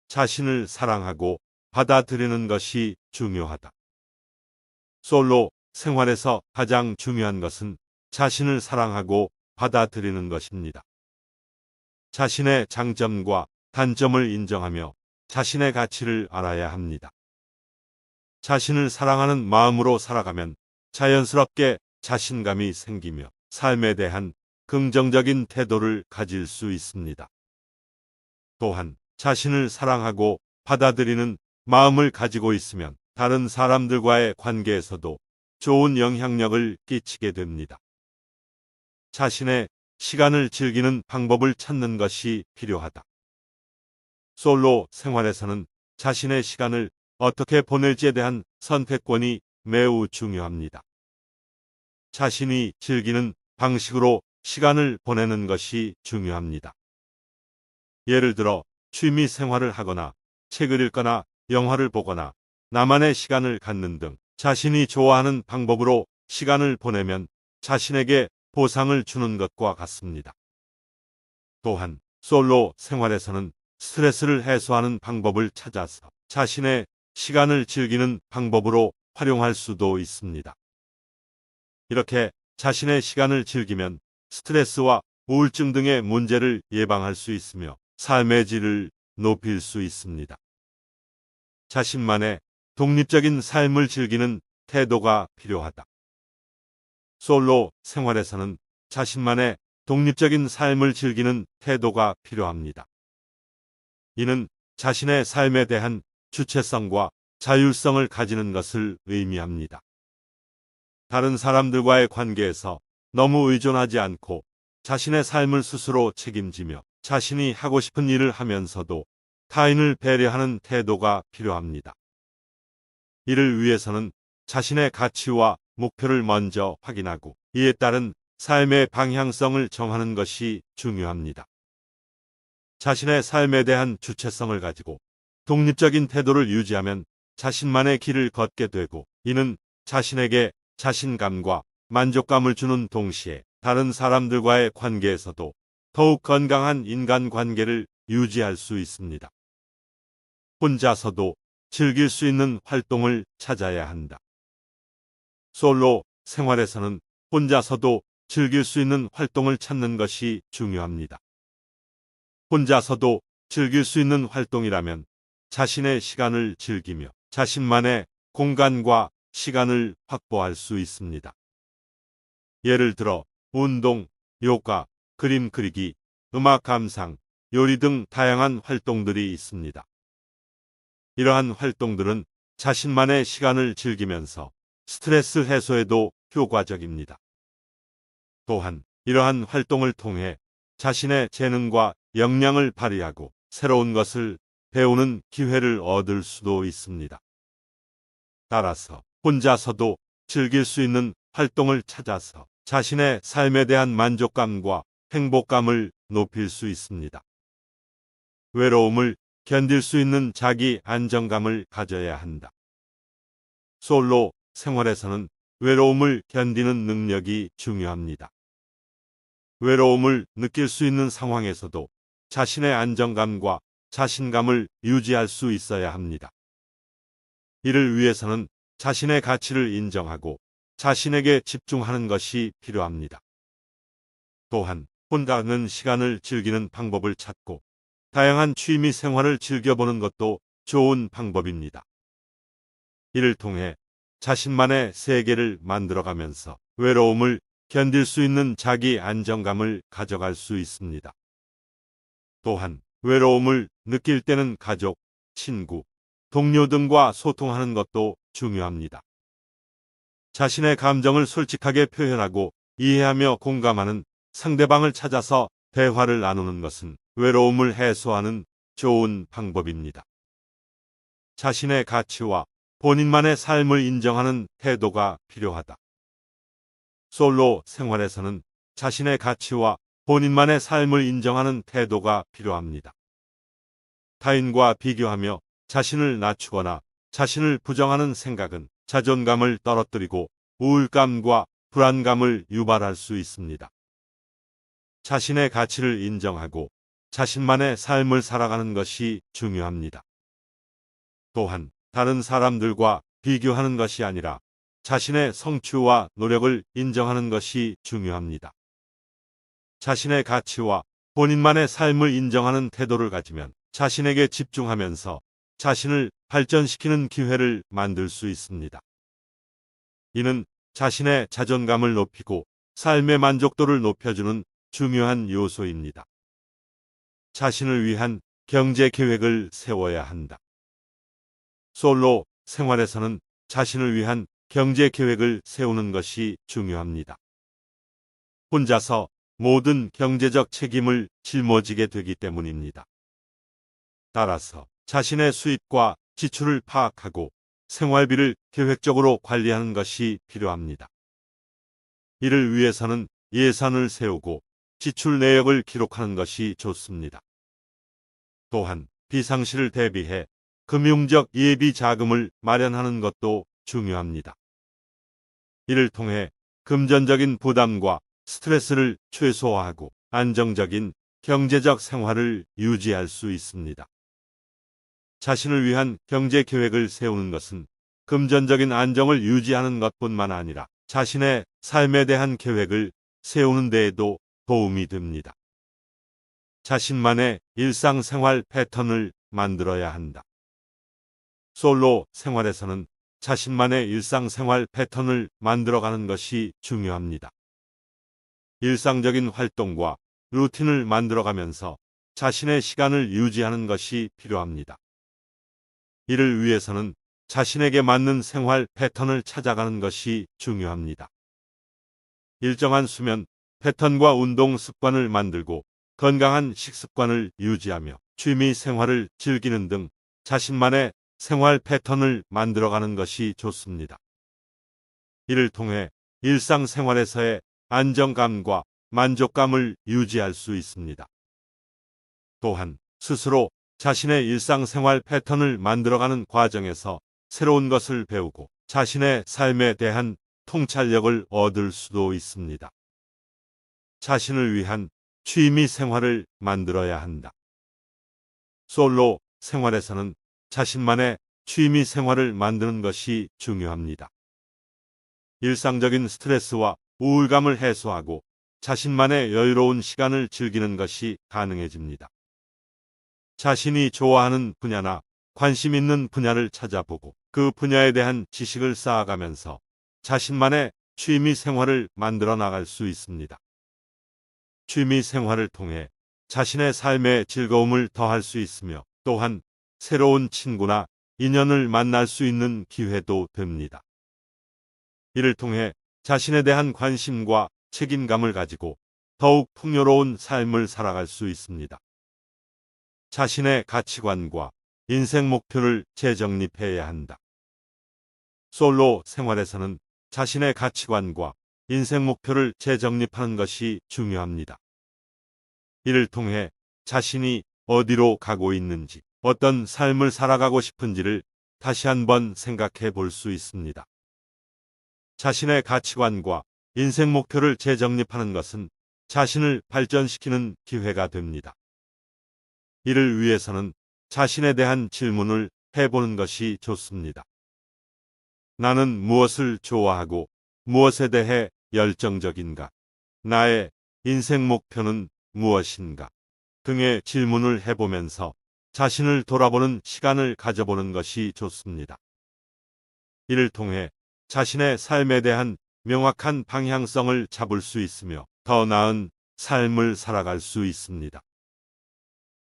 자신을 사랑하고 받아들이는 것이 중요하다. 솔로 생활에서 가장 중요한 것은 자신을 사랑하고 받아들이는 것입니다. 자신의 장점과 단점을 인정하며 자신의 가치를 알아야 합니다. 자신을 사랑하는 마음으로 살아가면 자연스럽게 자신감이 생기며 삶에 대한 긍정적인 태도를 가질 수 있습니다. 또한 자신을 사랑하고 받아들이는 마음을 가지고 있으면 다른 사람들과의 관계에서도 좋은 영향력을 끼치게 됩니다. 자신의 시간을 즐기는 방법을 찾는 것이 필요하다. 솔로 생활에서는 자신의 시간을 어떻게 보낼지에 대한 선택권이 매우 중요합니다. 자신이 즐기는 방식으로 시간을 보내는 것이 중요합니다. 예를 들어 취미 생활을 하거나 책을 읽거나 영화를 보거나 나만의 시간을 갖는 등 자신이 좋아하는 방법으로 시간을 보내면 자신에게 보상을 주는 것과 같습니다. 또한 솔로 생활에서는 스트레스를 해소하는 방법을 찾아서 자신의 시간을 즐기는 방법으로 활용할 수도 있습니다. 이렇게 자신의 시간을 즐기면 스트레스와 우울증 등의 문제를 예방할 수 있으며 삶의 질을 높일 수 있습니다. 자신만의 독립적인 삶을 즐기는 태도가 필요하다. 솔로 생활에서는 자신만의 독립적인 삶을 즐기는 태도가 필요합니다. 이는 자신의 삶에 대한 주체성과 자율성을 가지는 것을 의미합니다. 다른 사람들과의 관계에서 너무 의존하지 않고 자신의 삶을 스스로 책임지며 자신이 하고 싶은 일을 하면서도 타인을 배려하는 태도가 필요합니다. 이를 위해서는 자신의 가치와 목표를 먼저 확인하고 이에 따른 삶의 방향성을 정하는 것이 중요합니다. 자신의 삶에 대한 주체성을 가지고 독립적인 태도를 유지하면 자신만의 길을 걷게 되고 이는 자신에게 자신감과 만족감을 주는 동시에 다른 사람들과의 관계에서도 더욱 건강한 인간관계를 유지할 수 있습니다. 혼자서도 즐길 수 있는 활동을 찾아야 한다. 솔로 생활에서는 혼자서도 즐길 수 있는 활동을 찾는 것이 중요합니다. 혼자서도 즐길 수 있는 활동이라면 자신의 시간을 즐기며 자신만의 공간과 시간을 확보할 수 있습니다. 예를 들어 운동, 요가, 그림 그리기, 음악 감상, 요리 등 다양한 활동들이 있습니다. 이러한 활동들은 자신만의 시간을 즐기면서 스트레스 해소에도 효과적입니다. 또한 이러한 활동을 통해 자신의 재능과 역량을 발휘하고 새로운 것을 배우는 기회를 얻을 수도 있습니다. 따라서 혼자서도 즐길 수 있는 활동을 찾아서 자신의 삶에 대한 만족감과 행복감을 높일 수 있습니다. 외로움을 견딜 수 있는 자기 안정감을 가져야 한다. 솔로 생활에서는 외로움을 견디는 능력이 중요합니다. 외로움을 느낄 수 있는 상황에서도 자신의 안정감과 자신감을 유지할 수 있어야 합니다. 이를 위해서는 자신의 가치를 인정하고 자신에게 집중하는 것이 필요합니다. 또한 혼자는 시간을 즐기는 방법을 찾고 다양한 취미 생활을 즐겨보는 것도 좋은 방법입니다. 이를 통해 자신만의 세계를 만들어가면서 외로움을 견딜 수 있는 자기 안정감을 가져갈 수 있습니다. 또한 외로움을 느낄 때는 가족, 친구, 동료 등과 소통하는 것도 중요합니다. 자신의 감정을 솔직하게 표현하고 이해하며 공감하는 상대방을 찾아서 대화를 나누는 것은 외로움을 해소하는 좋은 방법입니다. 자신의 가치와 본인만의 삶을 인정하는 태도가 필요하다. 솔로 생활에서는 자신의 가치와 본인만의 삶을 인정하는 태도가 필요합니다. 타인과 비교하며 자신을 낮추거나 자신을 부정하는 생각은 자존감을 떨어뜨리고 우울감과 불안감을 유발할 수 있습니다. 자신의 가치를 인정하고 자신만의 삶을 살아가는 것이 중요합니다. 또한 다른 사람들과 비교하는 것이 아니라 자신의 성취와 노력을 인정하는 것이 중요합니다. 자신의 가치와 본인만의 삶을 인정하는 태도를 가지면 자신에게 집중하면서 자신을 발전시키는 기회를 만들 수 있습니다. 이는 자신의 자존감을 높이고 삶의 만족도를 높여주는 중요한 요소입니다. 자신을 위한 경제 계획을 세워야 한다. 솔로 생활에서는 자신을 위한 경제 계획을 세우는 것이 중요합니다. 혼자서 모든 경제적 책임을 짊어지게 되기 때문입니다. 따라서 자신의 수입과 지출을 파악하고 생활비를 계획적으로 관리하는 것이 필요합니다. 이를 위해서는 예산을 세우고 지출 내역을 기록하는 것이 좋습니다. 또한 비상시를 대비해 금융적 예비 자금을 마련하는 것도 중요합니다. 이를 통해 금전적인 부담과 스트레스를 최소화하고 안정적인 경제적 생활을 유지할 수 있습니다. 자신을 위한 경제 계획을 세우는 것은 금전적인 안정을 유지하는 것뿐만 아니라 자신의 삶에 대한 계획을 세우는 데에도 도움이 됩니다. 자신만의 일상생활 패턴을 만들어야 한다. 솔로 생활에서는 자신만의 일상생활 패턴을 만들어가는 것이 중요합니다. 일상적인 활동과 루틴을 만들어가면서 자신의 시간을 유지하는 것이 필요합니다. 이를 위해서는 자신에게 맞는 생활 패턴을 찾아가는 것이 중요합니다. 일정한 수면 패턴과 운동 습관을 만들고 건강한 식습관을 유지하며 취미 생활을 즐기는 등 자신만의 생활 패턴을 만들어가는 것이 좋습니다. 이를 통해 일상생활에서의 안정감과 만족감을 유지할 수 있습니다. 또한 스스로 자신의 일상생활 패턴을 만들어가는 과정에서 새로운 것을 배우고 자신의 삶에 대한 통찰력을 얻을 수도 있습니다. 자신을 위한 취미 생활을 만들어야 한다. 솔로 생활에서는 자신만의 취미 생활을 만드는 것이 중요합니다. 일상적인 스트레스와 우울감을 해소하고 자신만의 여유로운 시간을 즐기는 것이 가능해집니다. 자신이 좋아하는 분야나 관심 있는 분야를 찾아보고 그 분야에 대한 지식을 쌓아가면서 자신만의 취미 생활을 만들어 나갈 수 있습니다. 취미 생활을 통해 자신의 삶에 즐거움을 더할 수 있으며 또한 새로운 친구나 인연을 만날 수 있는 기회도 됩니다. 이를 통해 자신에 대한 관심과 책임감을 가지고 더욱 풍요로운 삶을 살아갈 수 있습니다. 자신의 가치관과 인생 목표를 재정립해야 한다. 솔로 생활에서는 자신의 가치관과 인생 목표를 재정립하는 것이 중요합니다. 이를 통해 자신이 어디로 가고 있는지, 어떤 삶을 살아가고 싶은지를 다시 한번 생각해 볼 수 있습니다. 자신의 가치관과 인생 목표를 재정립하는 것은 자신을 발전시키는 기회가 됩니다. 이를 위해서는 자신에 대한 질문을 해보는 것이 좋습니다. 나는 무엇을 좋아하고 무엇에 대해 열정적인가? 나의 인생 목표는 무엇인가? 등의 질문을 해보면서 자신을 돌아보는 시간을 가져보는 것이 좋습니다. 이를 통해 자신의 삶에 대한 명확한 방향성을 잡을 수 있으며 더 나은 삶을 살아갈 수 있습니다.